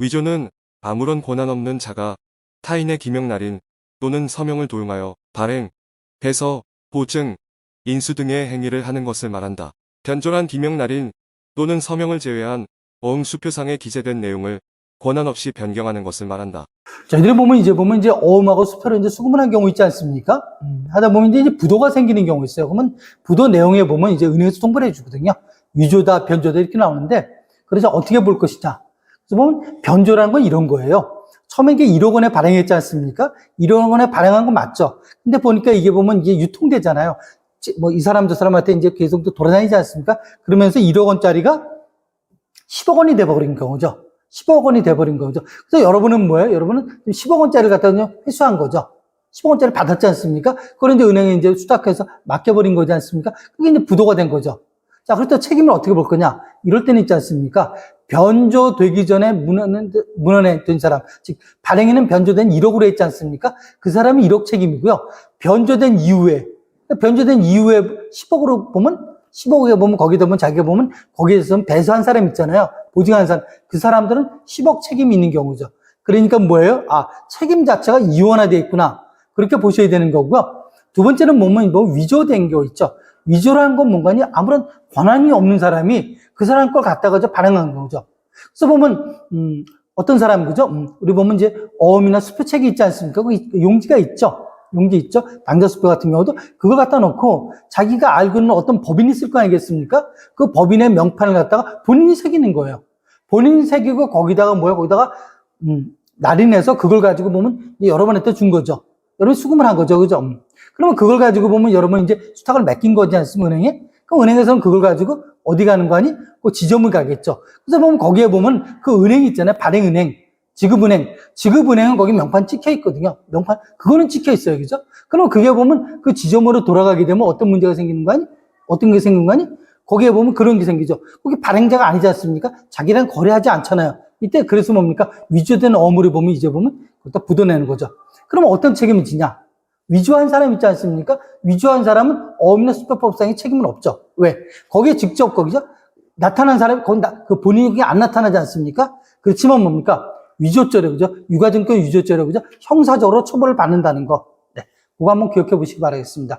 위조는 아무런 권한 없는 자가 타인의 기명 날인 또는 서명을 도용하여 발행, 배서, 보증, 인수 등의 행위를 하는 것을 말한다. 변조란 기명 날인 또는 서명을 제외한 어흥수표상에 기재된 내용을 권한 없이 변경하는 것을 말한다. 저희들이 보면 이제 어음하고 수표로 이제 수구문한 경우 있지 않습니까? 하다 보면 이제 부도가 생기는 경우 있어요. 그러면 부도 내용에 보면 이제 은행에서 통보를 해주거든요. 위조다, 변조다 이렇게 나오는데, 그래서 어떻게 볼 것이냐. 그래서 보면 변조라는 건 이런 거예요. 처음에 이게 1억 원에 발행했지 않습니까? 1억 원에 발행한 건 맞죠. 근데 보니까 이게 보면 이게 유통되잖아요. 뭐 이 사람 저 사람한테 이제 계속 또 돌아다니지 않습니까? 그러면서 1억 원짜리가 10억 원이 돼버린 경우죠. 10억 원이 돼버린 거죠. 그래서 여러분은 뭐예요? 여러분은 10억 원짜리를 갖다 그냥 회수한 거죠. 10억 원짜리 받았지 않습니까? 그걸 이제 은행에 이제 수탁해서 맡겨버린 거지 않습니까? 그게 이제 부도가 된 거죠. 자, 그렇다면 책임을 어떻게 볼 거냐? 이럴 때는 있지 않습니까? 변조되기 전에 문헌했던 사람, 즉, 발행에는 변조된 1억으로 했지 않습니까? 그 사람이 1억 책임이고요. 변조된 이후에 10억으로 보면 10억에 보면 거기다 보면 자기가 보면 거기에서 배수한 사람 있잖아요. 보증한 사람. 그 사람들은 10억 책임이 있는 경우죠. 그러니까 뭐예요? 아, 책임 자체가 이원화되어 있구나. 그렇게 보셔야 되는 거고요. 두 번째는 보면 뭐 위조된 거 있죠. 위조라는 건 뭔가니 아무런 권한이 없는 사람이 그 사람 걸 갖다가 발행한 거죠. 그래서 보면 어떤 사람 그죠? 우리 보면 이제 어음이나 수표책이 있지 않습니까? 그 용지가 있죠. 용지 있죠? 당좌수표 같은 경우도 그걸 갖다 놓고 자기가 알고 있는 어떤 법인이 있을 거 아니겠습니까? 그 법인의 명판을 갖다가 본인이 새기는 거예요. 본인이 새기고 거기다가 거기다가 날인해서 그걸 가지고 보면 여러분한테 준 거죠. 여러분 수금을 한 거죠. 그죠? 그러면 그걸 가지고 보면 여러분 이제 수탁을 맡긴 거지 않습니까? 은행에? 그럼 은행에서는 그걸 가지고 어디 가는 거 아니? 그 지점을 가겠죠. 그래서 보면 거기에 보면 그 은행 있잖아요. 발행은행. 지급은행은 거기 명판 찍혀 있거든요. 명판, 그거는 찍혀 있어요. 그죠? 그럼 그게 보면 그 지점으로 돌아가게 되면 어떤 문제가 생기는 거 아니? 어떤 게 생기는 거 아니? 거기에 보면 그런 게 생기죠. 거기 발행자가 아니지 않습니까? 자기랑 거래하지 않잖아요. 이때 그래서 뭡니까? 위조된 어물을 보면 이제 보면 거기다 묻어내는 거죠. 그러면 어떤 책임을 지냐? 위조한 사람 있지 않습니까? 위조한 사람은 어음이나 수표법상의 책임은 없죠. 왜? 거기에 직접 거기죠? 나타난 사람이 그 본인이 그게 안 나타나지 않습니까? 그렇지만 뭡니까? 위조죄로, 그죠? 유가증권 위조죄로, 그죠? 형사적으로 처벌을 받는다는 거. 네. 그거 한번 기억해 보시기 바라겠습니다.